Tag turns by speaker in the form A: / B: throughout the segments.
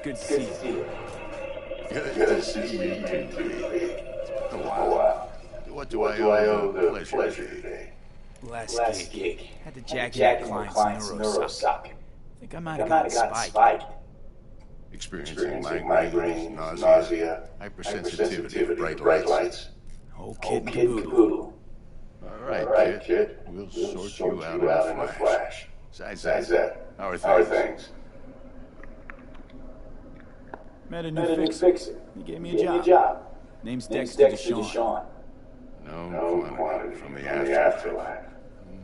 A: good to see you.
B: Good to see you too, Lee. It's been a while. What do I owe the pleasure today?
A: Last gig. Had to jack in a client's neurosocket. Think I might have gotten spiked.
B: Experiencing migraines, nausea, hypersensitivity to bright lights.
A: Whole kit and caboodle.
B: All right, kid. We'll sort you out in a flash. Besides that, how are things?
A: Met a new fixer. He gave me a job. Name's Dexter DeShawn.
B: Known quantity from the afterlife.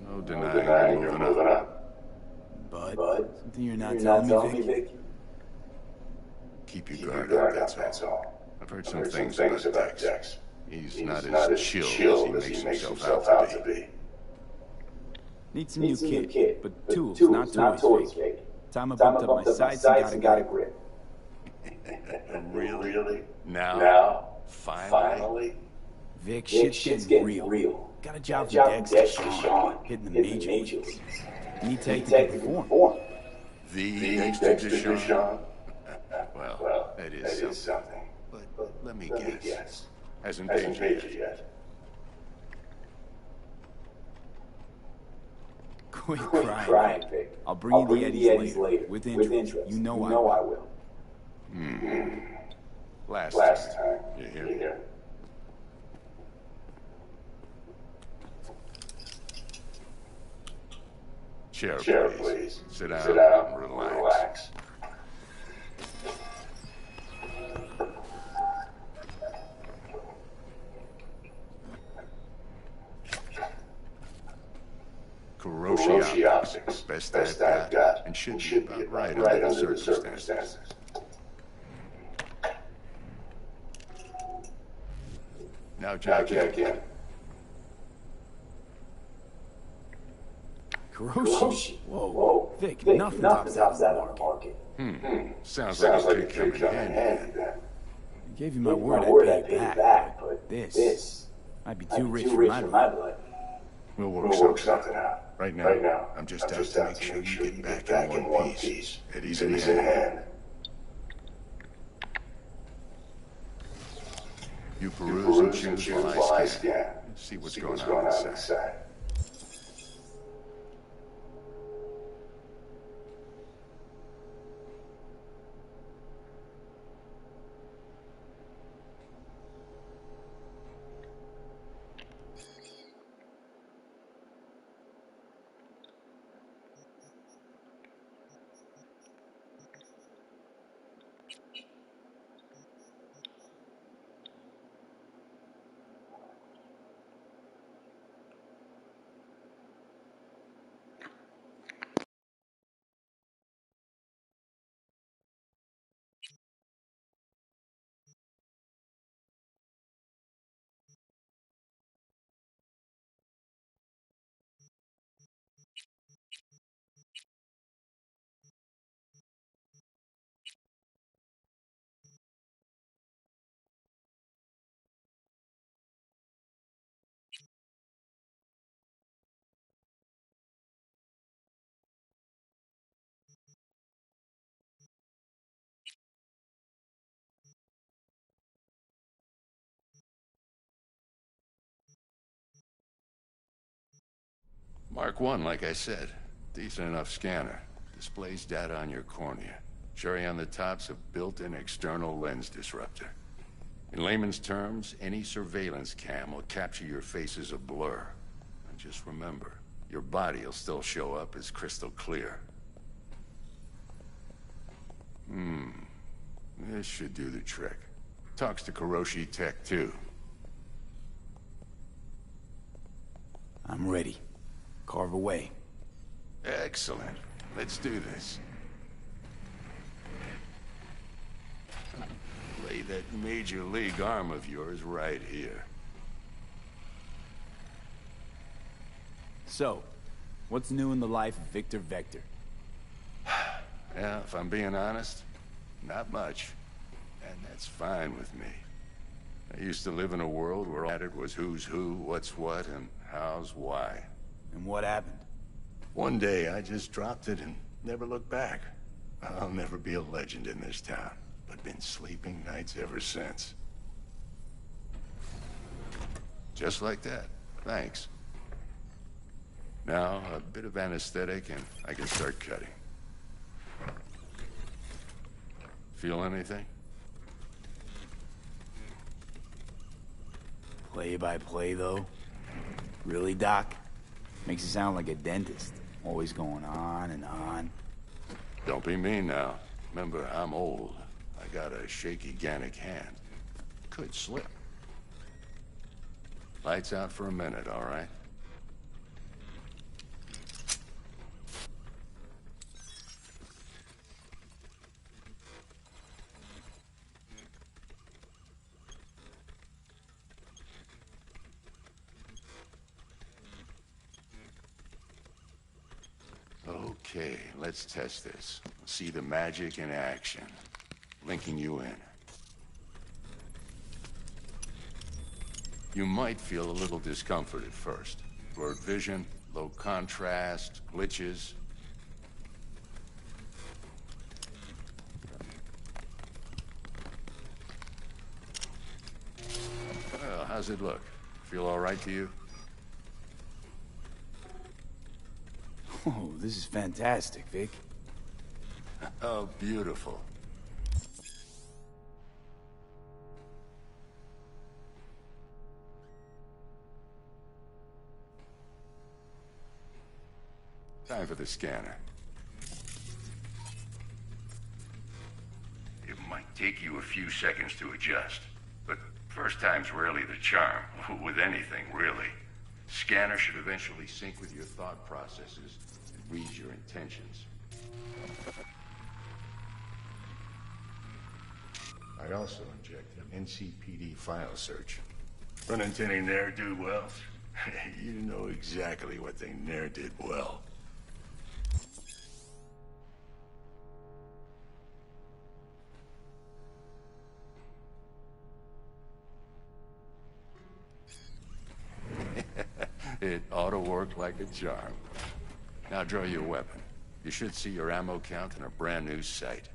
B: No denying you're moving up.
A: Bud, something you're not telling me, Vic?
B: Keep your guard up, that's all. I've heard some things about Dex. He's not as chill as he makes himself out to be.
A: Need some new kit, but tools, not toys, Vic. Time I bumped up my sights and got a grip.
B: Really? Now? Finally?
A: Vic, shit's getting real. Got a job for Dexter DeShawn, hitting the major leagues. Need to take the perform.
B: The Dexter DeShawn? Well, that is something. But let me guess. Hasn't paid you yet.
A: Quit crying, Vic. I'll bring you the eddies later. With interest. You know I will.
B: Last time. You hear? Chair, please. Sit down and relax. Kiroshi Optics. Best I've got. And should be about right under the circumstances. Now jack in.
A: Kiroshi? Whoa. Vic, nothing tops that on the market.
B: Sounds like it could come in handy then.
A: I gave you my word I'd pay you back, but this might be too rich for my blood.
B: We'll work something out. Right now, I'm just out to make sure you get back in one piece. Eddie's in hand. You peruse and choose while I scan. See what's going on inside. Mark 1, like I said. Decent enough scanner. Displays data on your cornea. Cherry on the top's a built-in external lens disruptor. In layman's terms, any surveillance cam will capture your face as a blur. And just remember, your body will still show up as crystal clear. This should do the trick. Talks to Kiroshi Tech, too.
A: I'm ready. Carve away.
B: Excellent. Let's do this. Lay that major league arm of yours right here.
A: So, what's new in the life of Victor Vector?
B: Yeah, if I'm being honest, not much. And that's fine with me. I used to live in a world where all that was who's who, what's what, and how's why.
A: And what happened?
B: One day, I just dropped it and never looked back. I'll never be a legend in this town, but been sleeping nights ever since. Just like that. Thanks. Now, a bit of anesthetic and I can start cutting. Feel anything?
A: Play by play, though? Really, Doc? Makes you sound like a dentist. Always going on and on.
B: Don't be mean now. Remember, I'm old. I got a shaky Gannic hand. Could slip. Lights out for a minute, all right? Okay, let's test this. See the magic in action. Linking you in. You might feel a little discomfort at first. Blurred vision, low contrast, glitches. Well, how's it look? Feel all right to you?
A: Oh, this is fantastic, Vic.
B: Oh, beautiful. Time for the scanner. It might take you a few seconds to adjust, but first time's rarely the charm, with anything, really. Scanner should eventually sync with your thought processes and read your intentions. I also inject an NCPD file search. Run into any ne'er-do-wells? You know exactly what they ne'er did well. It ought to work like a charm. Now draw your weapon. You should see your ammo count in a brand new sight.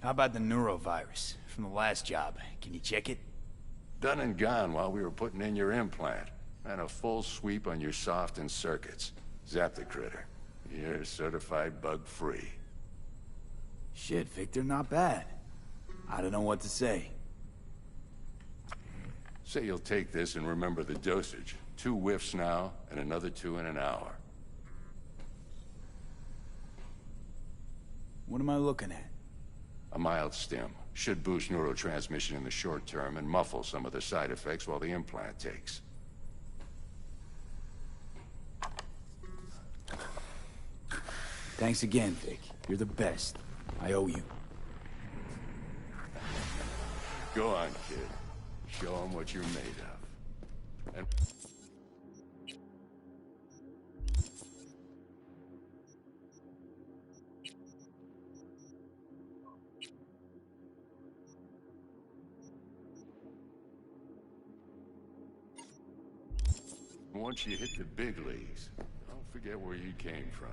A: How about the neurovirus from the last job? Can you check it?
B: Done and gone while we were putting in your implant. And a full sweep on your soft and circuits. Zap the critter. You're certified bug-free.
A: Shit, Victor, not bad. I don't know what to say.
B: Say you'll take this and remember the dosage. 2 whiffs now, and another 2 in an hour.
A: What am I looking at?
B: A mild stim. Should boost neurotransmission in the short term and muffle some of the side effects while the implant takes.
A: Thanks again, Vic. You're the best. I owe you.
B: Go on, kid. Show them what you're made of. And once you hit the big leagues, don't forget where you came from.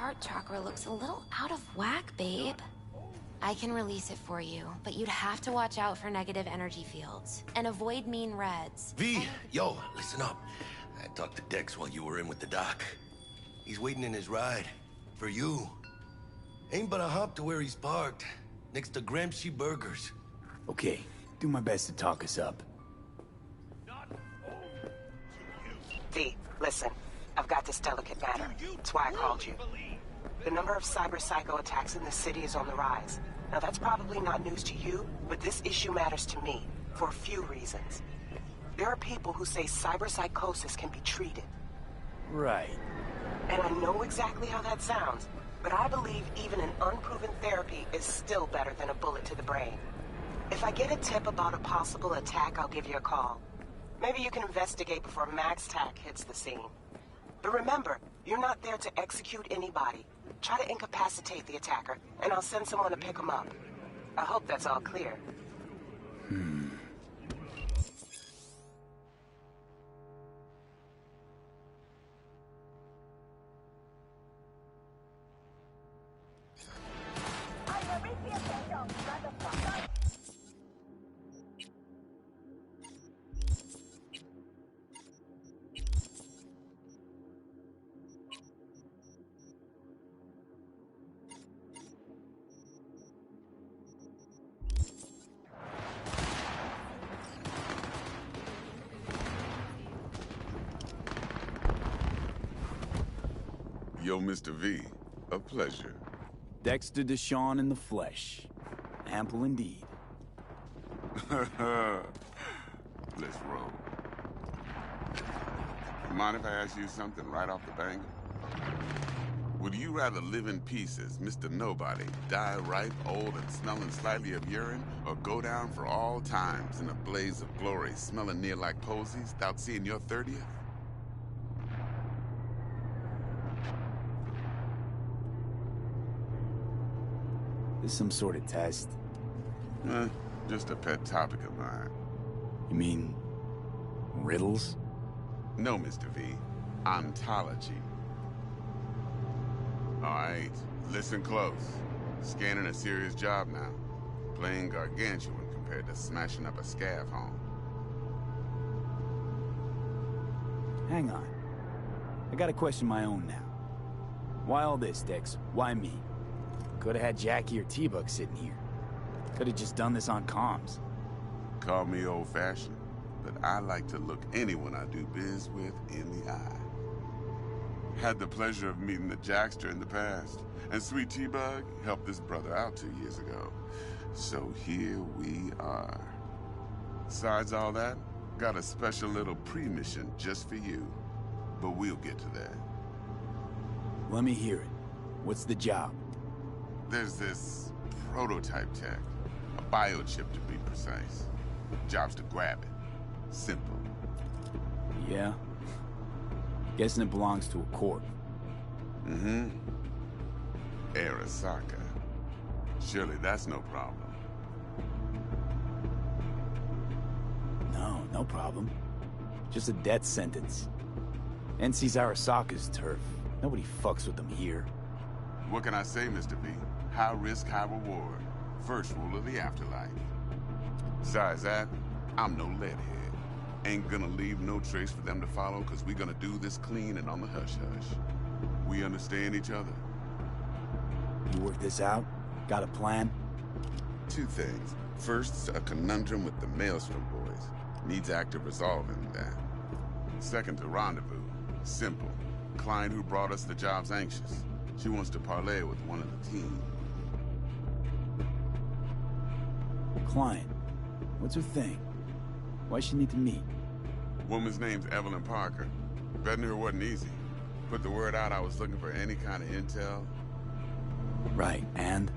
C: heart chakra looks a little out of whack, babe. I can release it for you, but you'd have to watch out for negative energy fields and avoid mean reds.
D: V, yo, listen up. I talked to Dex while you were in with the doc. He's waiting in his ride. For you. Ain't but a hop to where he's parked. Next to Gramsci Burgers.
A: Okay, do my best to talk us up.
E: V, listen. I've got this delicate matter. That's why I called you. The number of cyber-psycho attacks in the city is on the rise. Now that's probably not news to you, but this issue matters to me, for a few reasons. There are people who say cyber-psychosis can be treated.
A: Right.
E: And I know exactly how that sounds, but I believe even an unproven therapy is still better than a bullet to the brain. If I get a tip about a possible attack, I'll give you a call. Maybe you can investigate before MaxTac hits the scene. But remember, you're not there to execute anybody. Try to incapacitate the attacker, and I'll send someone to pick him up. I hope that's all clear.
F: Yo, Mr. V, a pleasure.
A: Dexter Deshawn in the flesh. Ample indeed.
F: Let's roll. Mind if I ask you something right off the bang? Would you rather live in pieces, Mr. Nobody, die ripe, old, and smelling slightly of urine, or go down for all times in a blaze of glory, smelling near like posies, without seeing your 30th?
A: This some sort of test?
F: Just a pet topic of mine.
A: You mean... riddles?
F: No, Mr. V. Ontology. Alright, listen close. Scanning a serious job now. Playing gargantuan compared to smashing up a scav home.
A: Hang on. I gotta question my own now. Why all this, Dex? Why me? Could've had Jackie or T-Bug sitting here. Could've just done this on comms.
F: Call me old-fashioned, but I like to look anyone I do biz with in the eye. Had the pleasure of meeting the Jackster in the past, and Sweet T-Bug helped this brother out 2 years ago. So here we are. Besides all that, got a special little pre-mission just for you. But we'll get to that.
A: Let me hear it. What's the job?
F: There's this prototype tech, a biochip to be precise. Job's to grab it. Simple.
A: Yeah? Guessing it belongs to a corp.
F: Mm-hmm. Arasaka. Surely that's no problem.
A: No problem. Just a death sentence. NC's Arasaka's turf. Nobody fucks with them here.
F: What can I say, Mr. V? High risk, high reward. First rule of the afterlife. Besides that, I'm no leadhead. Ain't gonna leave no trace for them to follow, cause we gonna do this clean and on the hush-hush. We understand each other.
A: You work this out? Got a plan?
F: Two things. First, a conundrum with the Maelstrom boys. Needs active resolving that. Second, a rendezvous. Simple. Client who brought us the job's anxious. She wants to parlay with one of the team.
A: Client. What's her thing? Why she need to meet?
F: Woman's name's Evelyn Parker. Betting her wasn't easy. Put the word out I was looking for any kind of intel.
A: Right, and?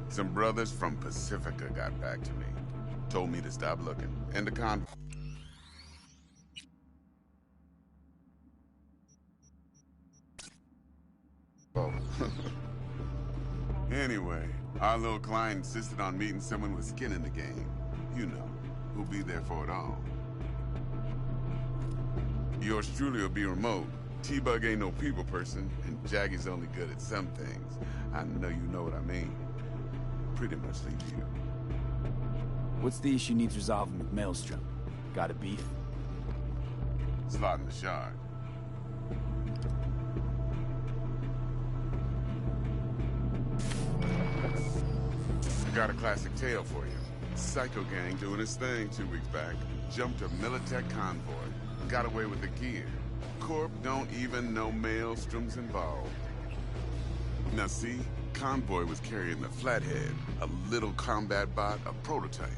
F: Some brothers from Pacifica got back to me. Told me to stop looking. End the con... Oh. Anyway, our little client insisted on meeting someone with skin in the game. You know, who'll be there for it all. Yours truly will be remote, T-Bug ain't no people person, and Jaggy's only good at some things. I know you know what I mean. Pretty much leave you.
A: What's the issue needs resolving with Maelstrom? Got a beef?
F: Slotting the shard. Got a classic tale for you. Psycho Gang doing his thing 2 weeks back. Jumped a Militech convoy. Got away with the gear. Corp don't even know Maelstrom's involved. Now see, Convoy was carrying the Flathead, a little combat bot, a prototype.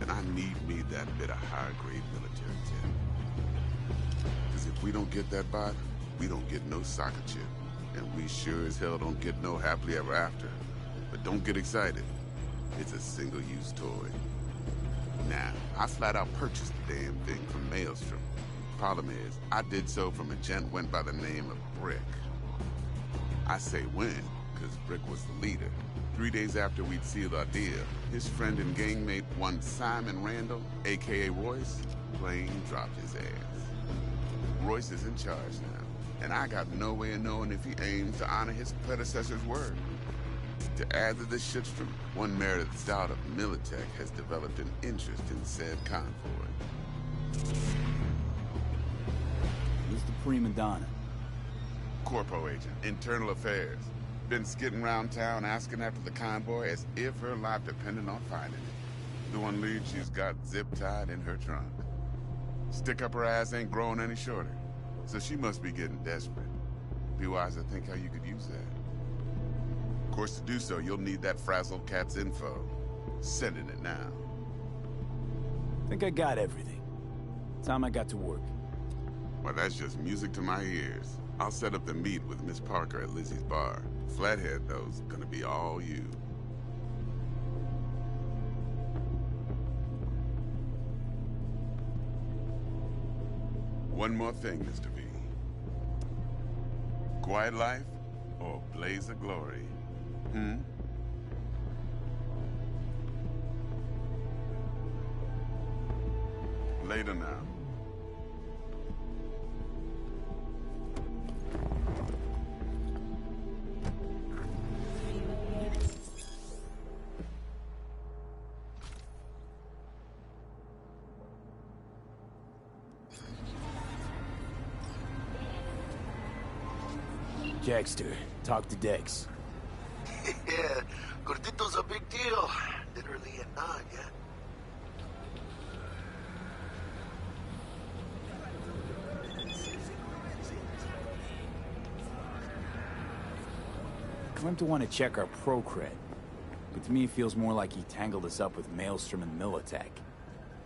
F: And I need me that bit of high-grade military tech. Because if we don't get that bot, we don't get no soccer chip. And we sure as hell don't get no happily ever after. But don't get excited. It's a single-use toy. Now, I flat out purchased the damn thing from Maelstrom. Problem is, I did so from a gent went by the name of Brick. I say when, because Brick was the leader. 3 days after we'd sealed our deal, his friend and gangmate, one Simon Randall, a.k.a. Royce, plain dropped his ass. Royce is in charge now, and I got no way of knowing if he aims to honor his predecessor's word. To add to the shitstorm, one Meredith Stout of Militech has developed an interest in said convoy.
A: Who's the prima donna?
F: Corpo agent, internal affairs. Been skidding around town asking after the convoy as if her life depended on finding it. The one lead she's got zip-tied in her trunk. Stick up her ass ain't growing any shorter, so she must be getting desperate. Be wise to think how you could use that. Of course, to do so, you'll need that frazzled cat's info. Sending it now.
A: Think I got everything. Time I got to work.
F: Well, that's just music to my ears. I'll set up the meet with Miss Parker at Lizzie's bar. Flathead, though's gonna be all you. One more thing, Mr. V. Quiet life or blaze of glory? Later now.
A: Jackster, talk to Dex.
D: Yeah, Gordito's a big deal. Literally and not, yeah?
A: Claimed to want to check our pro cred, but to me it feels more like he tangled us up with Maelstrom and Militech.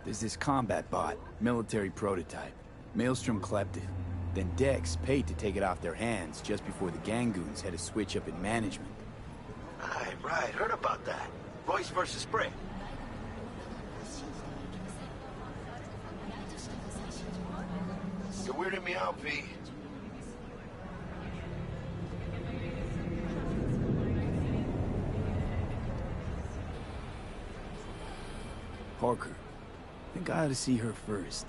A: There's this combat bot, military prototype. Maelstrom clept it. Then Dex paid to take it off their hands just before the Gangoons had a switch up in management.
D: Right, heard about that. Royce versus Brick. You're weirding me out, V.
A: Parker, I think I ought to see her first.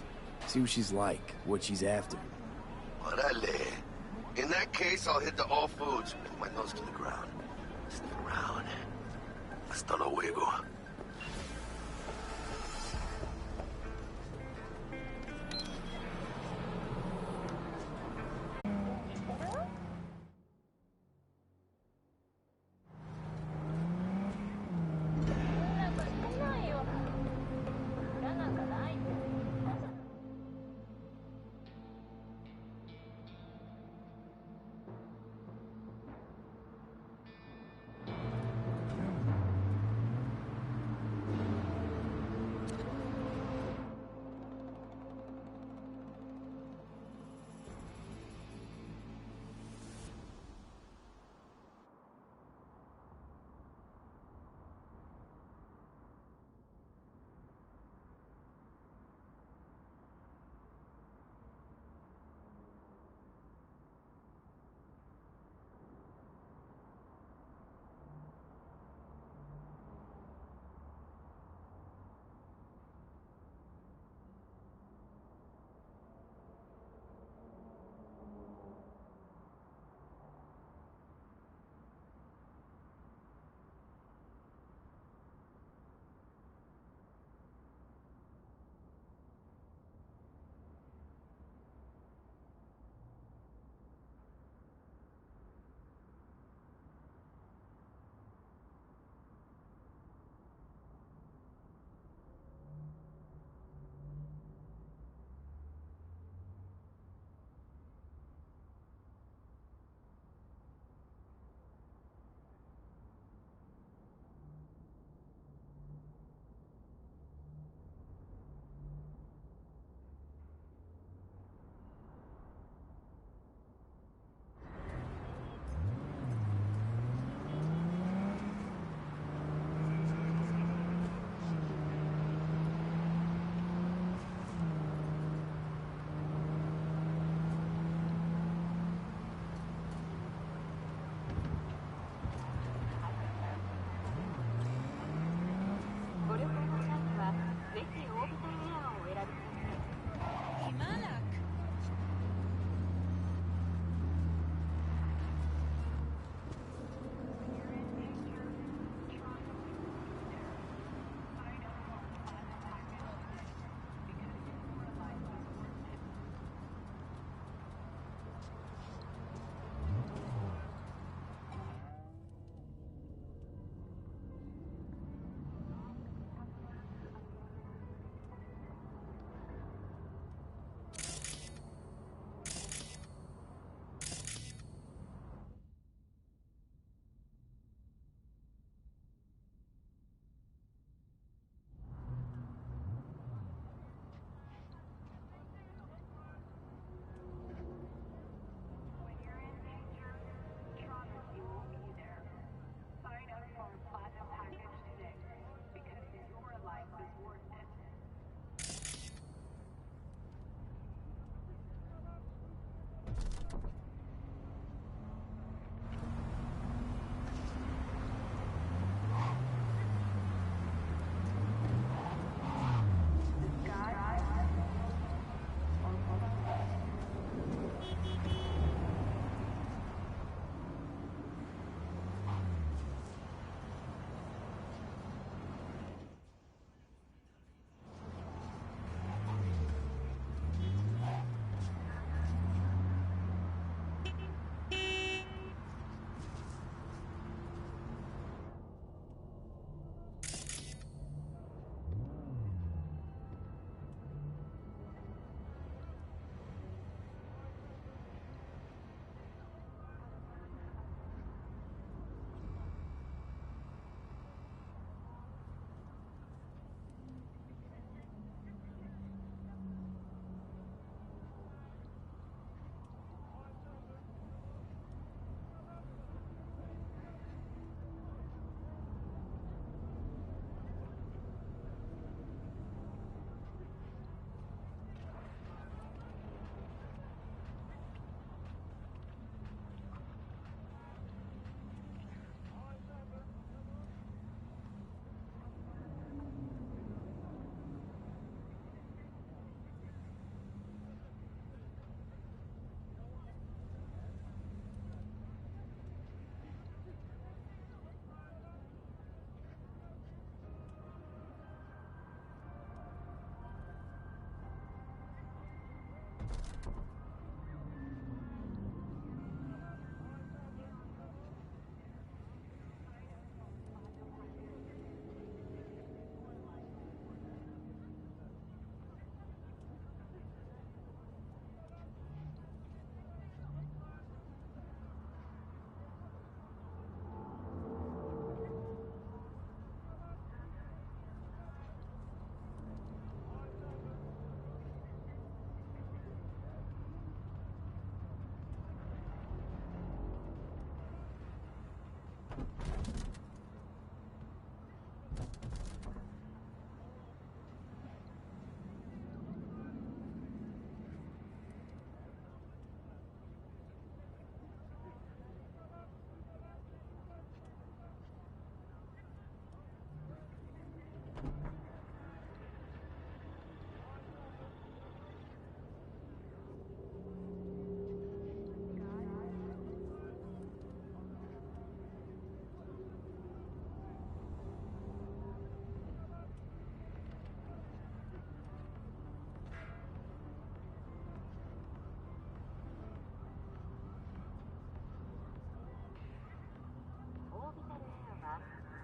A: See what she's like, what she's after.
D: Orale. In that case, I'll hit the All Foods, put my nose to the ground. Sniff around. Hasta luego.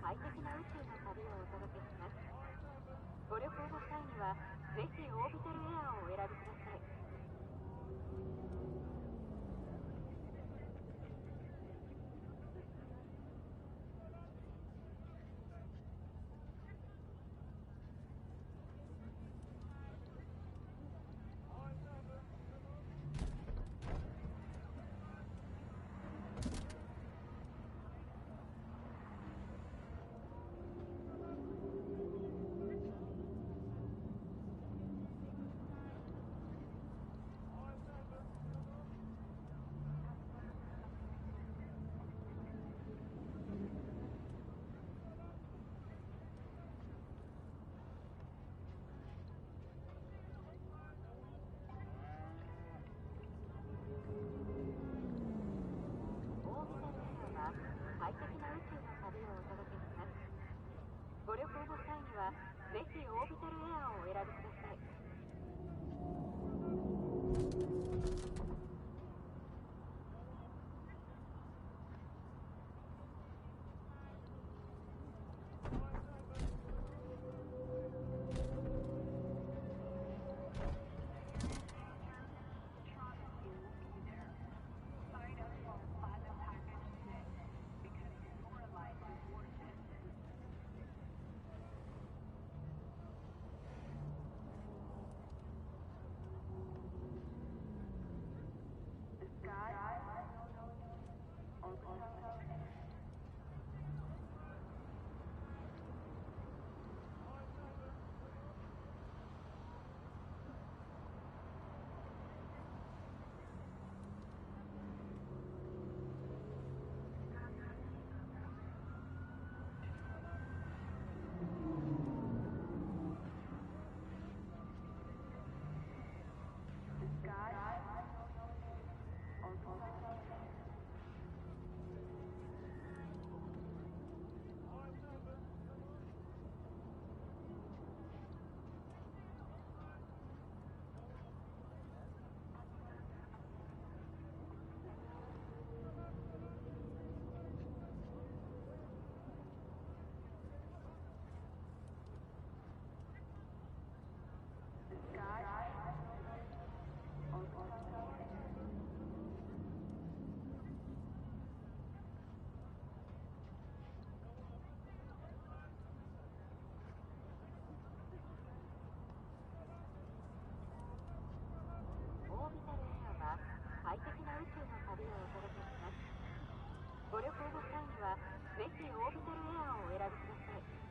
G: 快適な宇宙の旅をお届けします。ご旅行の際にはぜひオービタルエアーをお選びください。快適な宇宙の旅をお届けします。ご旅行の際にはぜひオービタルエアーをお選びください。快適な宇宙の旅をお届けします。ご旅行の際にはぜひオービタルエアーをお選びください。